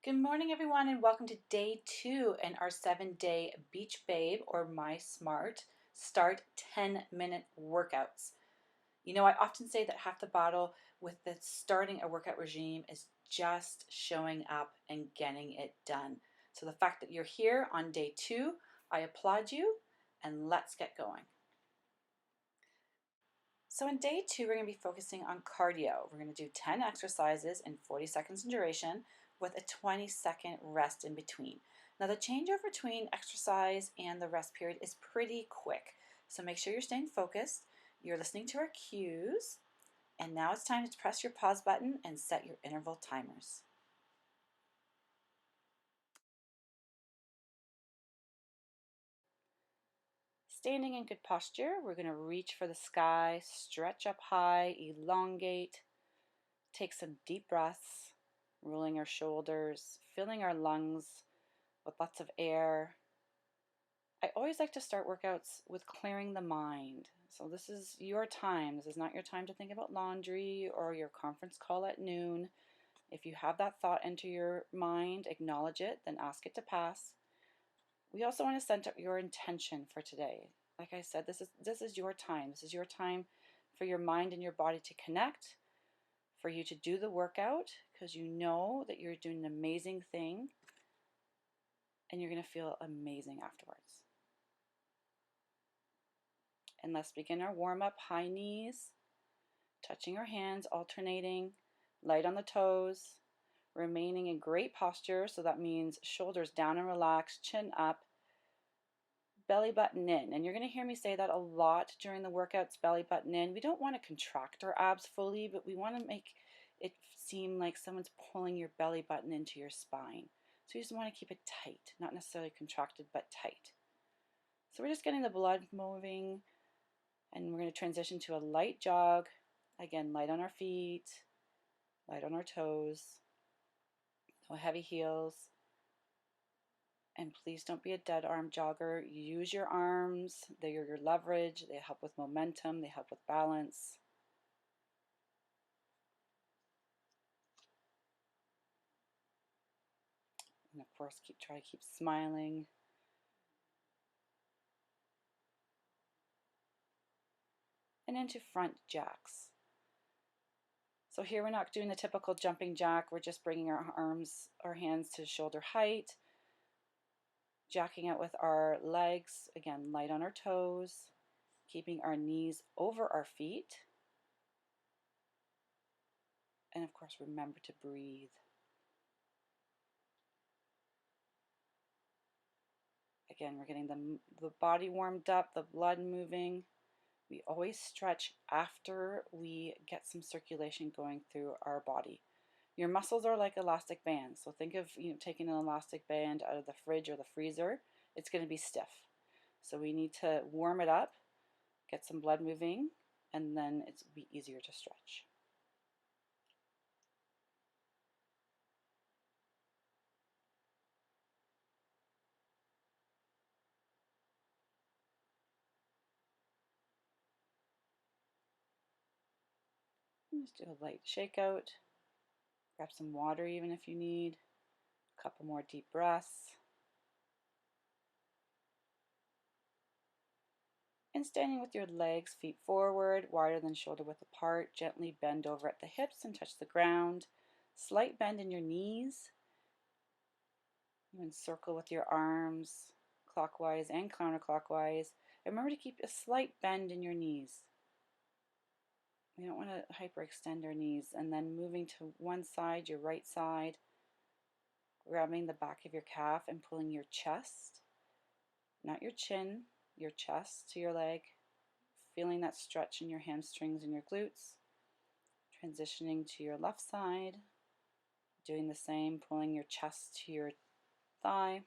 Good morning, everyone, and welcome to day 2 in our 7-day Beach Babe or My Smart Start 10-minute workouts. You know, I often say that half the battle with the starting a workout regime is just showing up and getting it done. So the fact that you're here on day 2, I applaud you, and let's get going. So in day 2, we're going to be focusing on cardio. We're going to do 10 exercises in 40 seconds in duration with a 20-second rest in between. Now the changeover between exercise and the rest period is pretty quick. So make sure you're staying focused, you're listening to our cues, and now it's time to press your pause button and set your interval timers. Standing in good posture, we're going to reach for the sky, stretch up high, elongate, take some deep breaths, rolling our shoulders, filling our lungs with lots of air. I always like to start workouts with clearing the mind. So this is your time. This is not your time to think about laundry or your conference call at noon. If you have that thought enter your mind, acknowledge it, then ask it to pass. We also want to set up your intention for today. Like I said, this is your time. This is your time for your mind and your body to connect, for you to do the workout because you know that you're doing an amazing thing and you're going to feel amazing afterwards. And let's begin our warm-up. High knees, touching our hands, alternating, light on the toes, remaining in great posture. So that means shoulders down and relaxed, chin up, belly button in. And you're going to hear me say that a lot during the workouts, belly button in. We don't want to contract our abs fully, but we want to make it seem like someone's pulling your belly button into your spine. So you just want to keep it tight, not necessarily contracted, but tight. So we're just getting the blood moving, and we're going to transition to a light jog. Again, light on our feet, light on our toes, no heavy heels. And please don't be a dead arm jogger. Use your arms. They are your leverage. They help with momentum. They help with balance. And of course, try to keep smiling. And into front jacks. So here we're not doing the typical jumping jack. We're just bringing our hands to shoulder height. Jacking out with our legs, again, light on our toes, keeping our knees over our feet. And of course, remember to breathe. Again, we're getting the body warmed up, the blood moving. We always stretch after we get some circulation going through our body. Your muscles are like elastic bands. So think of taking an elastic band out of the fridge or the freezer. It's going to be stiff. So we need to warm it up, get some blood moving, and then it'll be easier to stretch. Just do a light shakeout. Grab some water even if you need. A couple more deep breaths. And standing with your legs, feet forward, wider than shoulder width apart, gently bend over at the hips and touch the ground. Slight bend in your knees. You can circle with your arms, clockwise and counterclockwise. And remember to keep a slight bend in your knees. We don't want to hyperextend our knees. And then moving to one side, your right side, grabbing the back of your calf and pulling your chest, not your chin, your chest to your leg, feeling that stretch in your hamstrings and your glutes. Transitioning to your left side, doing the same, pulling your chest to your thigh.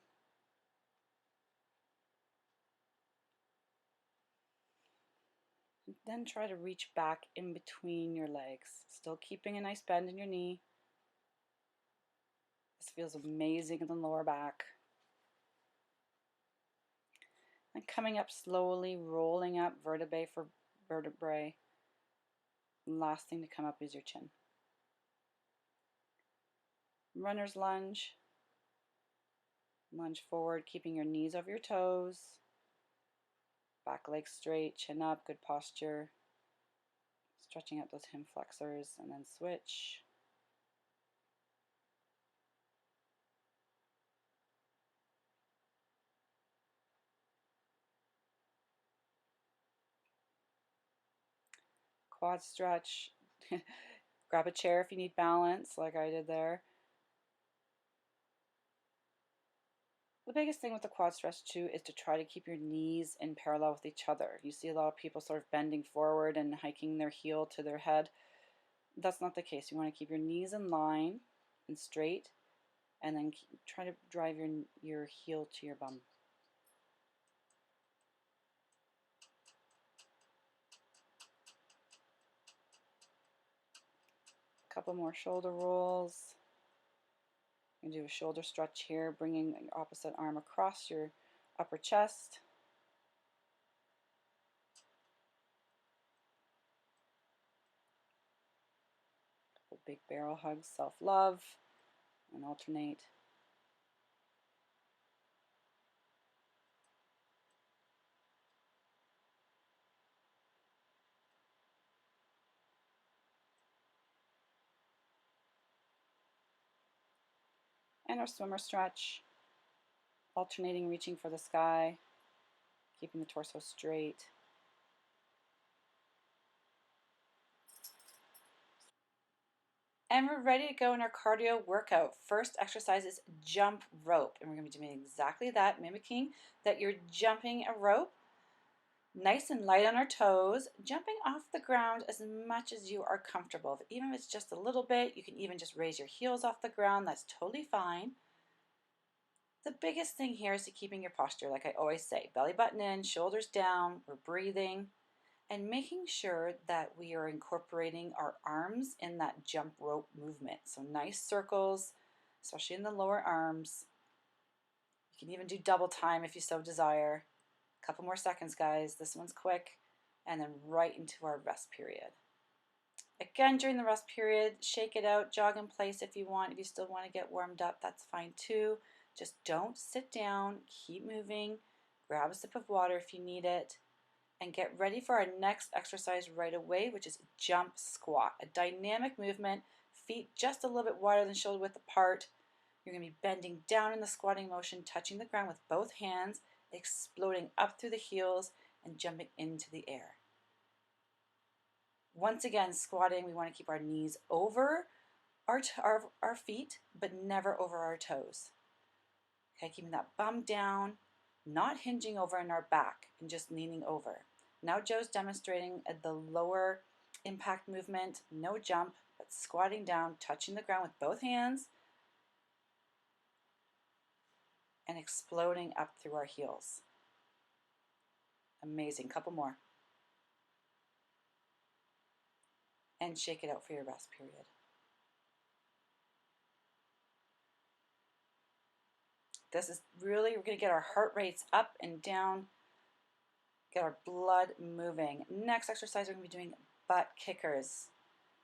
And then try to reach back in between your legs, still keeping a nice bend in your knee. This feels amazing in the lower back. And coming up slowly, rolling up vertebrae for vertebrae. And last thing to come up is your chin. Runner's lunge. Lunge forward, keeping your knees over your toes. Back leg straight, chin up, good posture. Stretching out those hip flexors, and then switch. Quad stretch. Grab a chair if you need balance, like I did there. The biggest thing with the quad stretch too is to try to keep your knees in parallel with each other. You see a lot of people sort of bending forward and hiking their heel to their head. That's not the case. You want to keep your knees in line and straight, and then try to drive your heel to your bum. A couple more shoulder rolls. You can do a shoulder stretch here, bringing your opposite arm across your upper chest. Couple big barrel hugs, self-love, and alternate. And our swimmer stretch, alternating reaching for the sky, keeping the torso straight. And we're ready to go in our cardio workout. First exercise is jump rope, and we're going to be doing exactly that, mimicking that you're jumping a rope, nice and light on our toes, jumping off the ground as much as you are comfortable. Even if it's just a little bit, you can even just raise your heels off the ground. That's totally fine. The biggest thing here is to keeping your posture, like I always say, belly button in, shoulders down, we're breathing, and making sure that we are incorporating our arms in that jump rope movement. So nice circles, especially in the lower arms. You can even do double time if you so desire. A couple more seconds, guys. This one's quick. And then right into our rest period. Again, during the rest period, shake it out, jog in place if you want. If you still want to get warmed up, that's fine too. Just don't sit down, keep moving. Grab a sip of water if you need it. And get ready for our next exercise right away, which is jump squat. A dynamic movement, feet just a little bit wider than shoulder width apart. You're going to be bending down in the squatting motion, touching the ground with both hands, exploding up through the heels, and jumping into the air. Once again, squatting, we want to keep our knees over our feet, but never over our toes. Okay, keeping that bum down, not hinging over in our back and just leaning over. Now Joe's demonstrating the lower impact movement, no jump, but squatting down, touching the ground with both hands, and exploding up through our heels. Amazing, couple more. And shake it out for your rest period. This is really, we're going to get our heart rates up and down, get our blood moving. Next exercise, we're going to be doing butt kickers.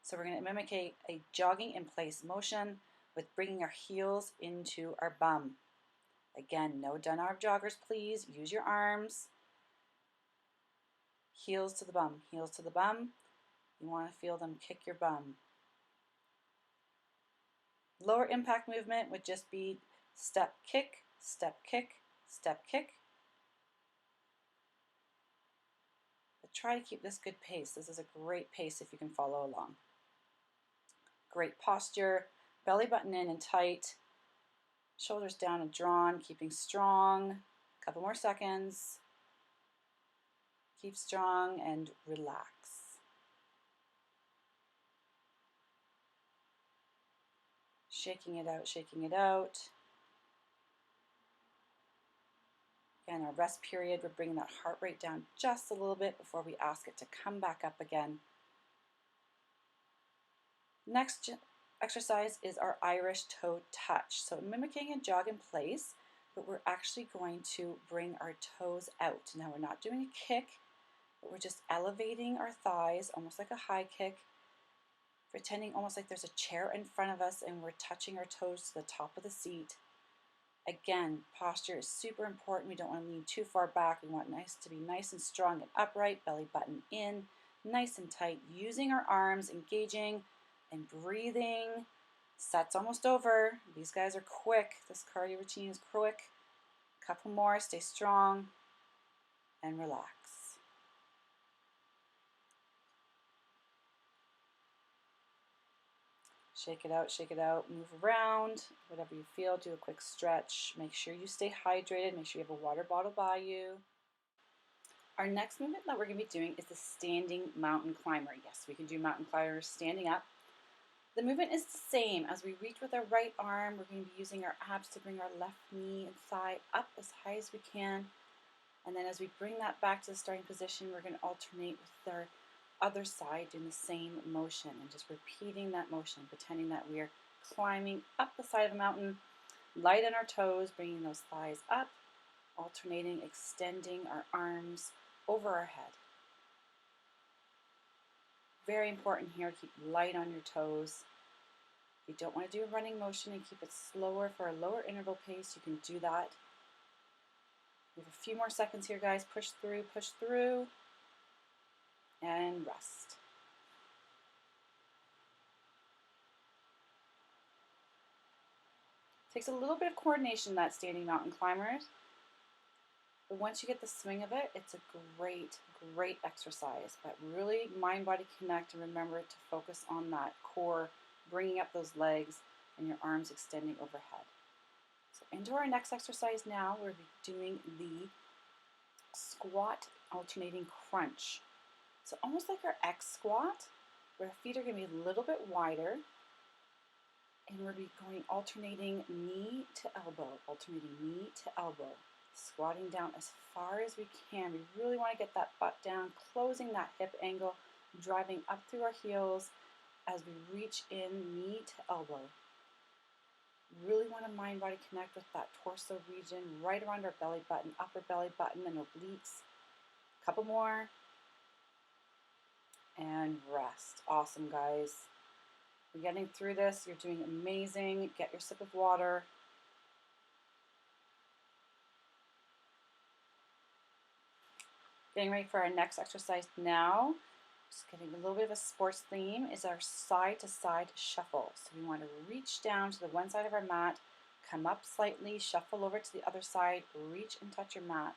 So we're going to mimic a jogging in place motion with bringing our heels into our bum. Again, no done arm joggers, please. Use your arms. Heels to the bum, heels to the bum. You want to feel them kick your bum. Lower impact movement would just be step, kick, step, kick, step, kick. But try to keep this good pace. This is a great pace if you can follow along. Great posture, belly button in and tight, shoulders down and drawn, keeping strong. A couple more seconds. Keep strong and relax. Shaking it out, shaking it out. Again, our rest period, we're bringing that heart rate down just a little bit before we ask it to come back up again. Next exercise is our Irish toe touch. So mimicking a jog in place, but we're actually going to bring our toes out. Now we're not doing a kick, but we're just elevating our thighs, almost like a high kick, pretending almost like there's a chair in front of us and we're touching our toes to the top of the seat. Again, posture is super important. We don't want to lean too far back. We want to be nice and strong and upright, belly button in, nice and tight, using our arms, engaging and breathing. Set's almost over. These guys are quick. This cardio routine is quick. A couple more, stay strong and relax. Shake it out, move around, whatever you feel, do a quick stretch. Make sure you stay hydrated, make sure you have a water bottle by you. Our next movement that we're going to be doing is the standing mountain climber. Yes, we can do mountain climbers standing up. The movement is the same. As we reach with our right arm, we're going to be using our abs to bring our left knee and thigh up as high as we can. And then as we bring that back to the starting position, we're going to alternate with our other side doing the same motion and just repeating that motion, pretending that we are climbing up the side of a mountain, light on our toes, bringing those thighs up, alternating, extending our arms over our head. Very important here to keep light on your toes. If you don't want to do a running motion and keep it slower for a lower interval pace, you can do that. We have a few more seconds here, guys. Push through, and rest. Takes a little bit of coordination, that standing mountain climbers, but once you get the swing of it, it's a great exercise. But really mind-body connect and remember to focus on that core, bringing up those legs and your arms extending overhead. So into our next exercise now, we're doing the squat alternating crunch. So almost like our X squat, where our feet are going to be a little bit wider, and we'll be going alternating knee to elbow, squatting down as far as we can. We really want to get that butt down, closing that hip angle, driving up through our heels as we reach in knee to elbow. Really want to mind-body connect with that torso region right around our belly button, upper belly button and obliques. A couple more. And rest. Awesome, guys. You're getting through this. You're doing amazing. Get your sip of water. Getting ready for our next exercise now. Just getting a little bit of a sports theme is our side-to-side shuffle. So we want to reach down to the one side of our mat, come up slightly, shuffle over to the other side, reach and touch your mat,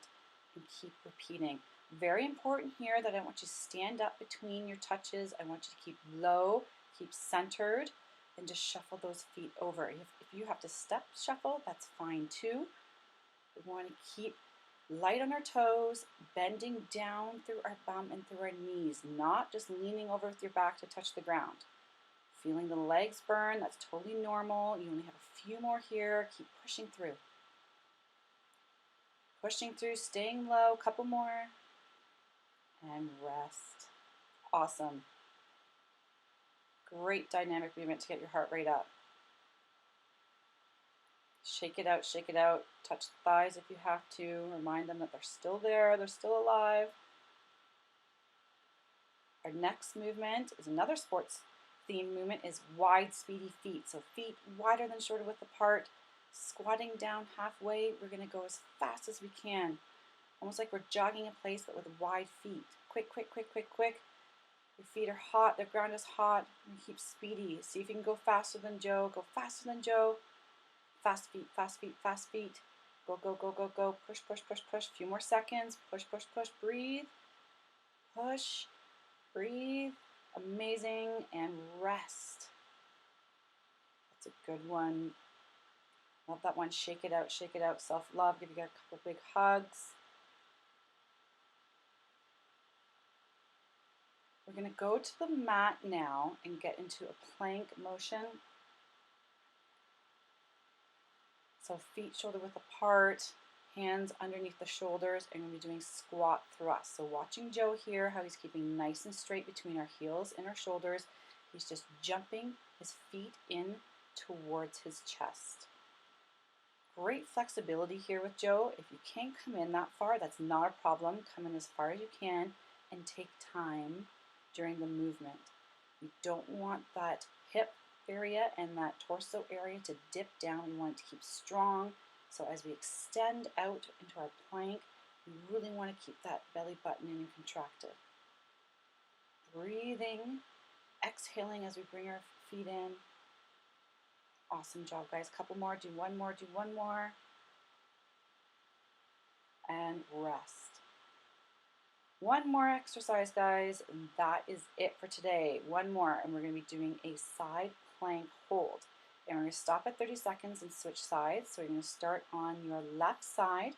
and keep repeating. Very important here that I want you to stand up between your touches. I want you to keep low, keep centered, and just shuffle those feet over. If you have to step shuffle, that's fine too. We want to keep light on our toes, bending down through our bum and through our knees, not just leaning over with your back to touch the ground. Feeling the legs burn, that's totally normal. You only have a few more here. Keep pushing through. Pushing through, staying low, couple more. And rest. Awesome. Great dynamic movement to get your heart rate up. Shake it out, touch the thighs if you have to. Remind them that they're still there, they're still alive. Our next movement is another sports theme movement, is wide, speedy feet. So feet wider than shoulder width apart, squatting down halfway. We're going to go as fast as we can. Almost like we're jogging in place, but with wide feet. Quick. Your feet are hot, the ground is hot. And keep speedy. See if you can go faster than Joe. Go faster than Joe. Fast feet. Go. Push. A few more seconds. Push. Breathe. Push. Breathe. Amazing. And rest. That's a good one. Love that one. Shake it out. Self-love. Give you a couple big hugs. We're going to go to the mat now and get into a plank motion. So feet shoulder width apart, hands underneath the shoulders, and we're going to be doing squat thrust. So watching Joe here, how he's keeping nice and straight between our heels and our shoulders. He's just jumping his feet in towards his chest. Great flexibility here with Joe. If you can't come in that far, that's not a problem. Come in as far as you can and take time during the movement. You don't want that hip area and that torso area to dip down. We want it to keep strong So as we extend out into our plank, we really want to keep that belly button in and contracted. Breathing, exhaling as we bring our feet in. Awesome job, guys. Couple more, do one more, do one more. And rest. One more exercise, guys, and that is it for today. One more, and we're going to be doing a side plank hold. And we're going to stop at 30 seconds and switch sides. So you're going to start on your left side.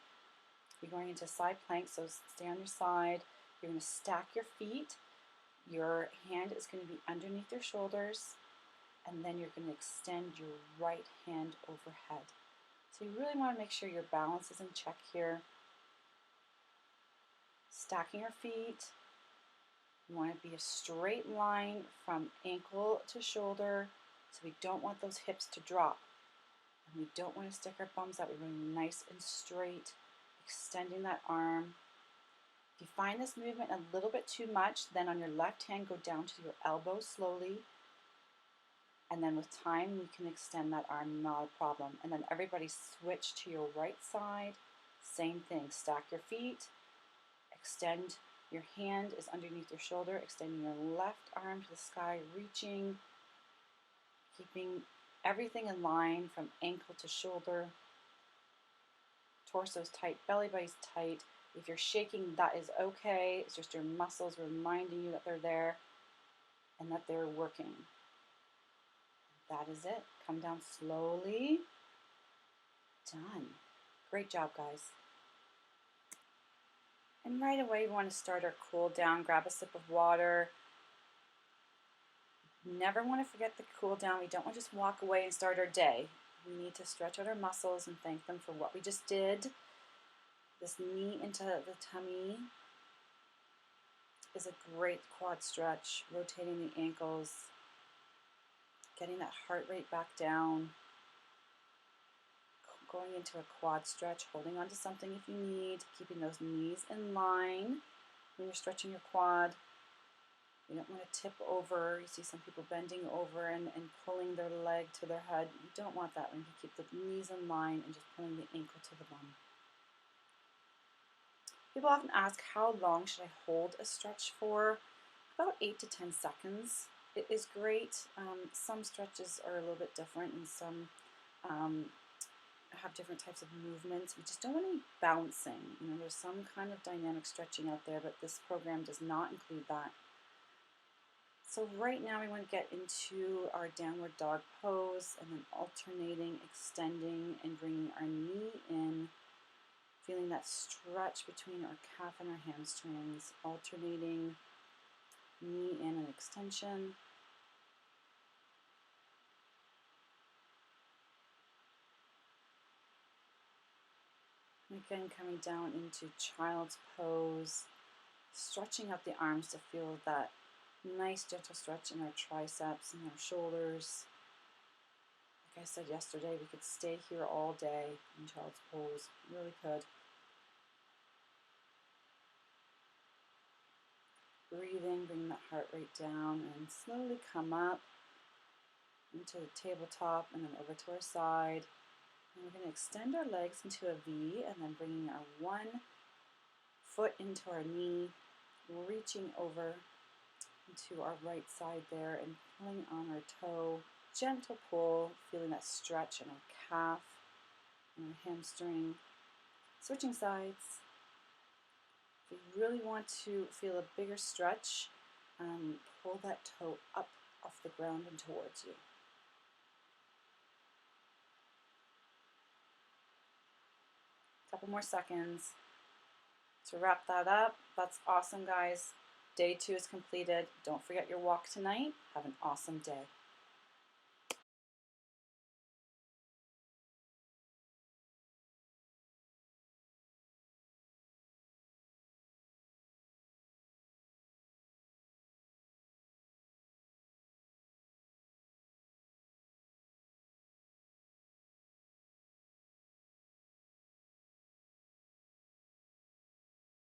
You're going into side plank, so stay on your side. You're going to stack your feet. Your hand is going to be underneath your shoulders, and then you're going to extend your right hand overhead. So you really want to make sure your balance is in check here. Stacking your feet. You want to be a straight line from ankle to shoulder, so we don't want those hips to drop. And we don't want to stick our bums out. We're going nice and straight, extending that arm. If you find this movement a little bit too much, then on your left hand, go down to your elbow slowly. And then with time, we can extend that arm, not a problem. And then everybody switch to your right side. Same thing, stack your feet, extend your hand is underneath your shoulder, extending your left arm to the sky, reaching, keeping everything in line from ankle to shoulder. Torso's tight, belly button's tight. If you're shaking, that is okay. It's just your muscles reminding you that they're there and that they're working. That is it. Come down slowly. Done. Great job, guys. And right away, we want to start our cool down. Grab a sip of water. Never want to forget the cool down. We don't want to just walk away and start our day. We need to stretch out our muscles and thank them for what we just did. This knee into the tummy is a great quad stretch. Rotating the ankles. Getting that heart rate back down. Going into a quad stretch, holding onto something if you need, keeping those knees in line when you're stretching your quad. You don't want to tip over. You see some people bending over and pulling their leg to their head. You don't want that. When you keep the knees in line and just pulling the ankle to the bum. People often ask, how long should I hold a stretch for? About 8 to 10 seconds. It is great. Some stretches are a little bit different, and some have different types of movements. We just don't want to be bouncing. You know, there's some kind of dynamic stretching out there, but this program does not include that. So right now we want to get into our downward dog pose and then alternating, extending, and bringing our knee in, feeling that stretch between our calf and our hamstrings, alternating, knee in and extension. Again, coming down into child's pose, stretching out the arms to feel that nice gentle stretch in our triceps and our shoulders. Like I said yesterday, we could stay here all day in child's pose, really could. Breathing, bring that heart rate down and slowly come up into the tabletop and then over to our side. And we're going to extend our legs into a V and then bringing our one foot into our knee, reaching over into our right side there and pulling on our toe. Gentle pull, feeling that stretch in our calf and our hamstring. Switching sides. If you really want to feel a bigger stretch, pull that toe up off the ground and towards you. Couple more seconds to wrap that up. That's awesome, guys. Day 2 is completed. Don't forget your walk tonight. Have an awesome day.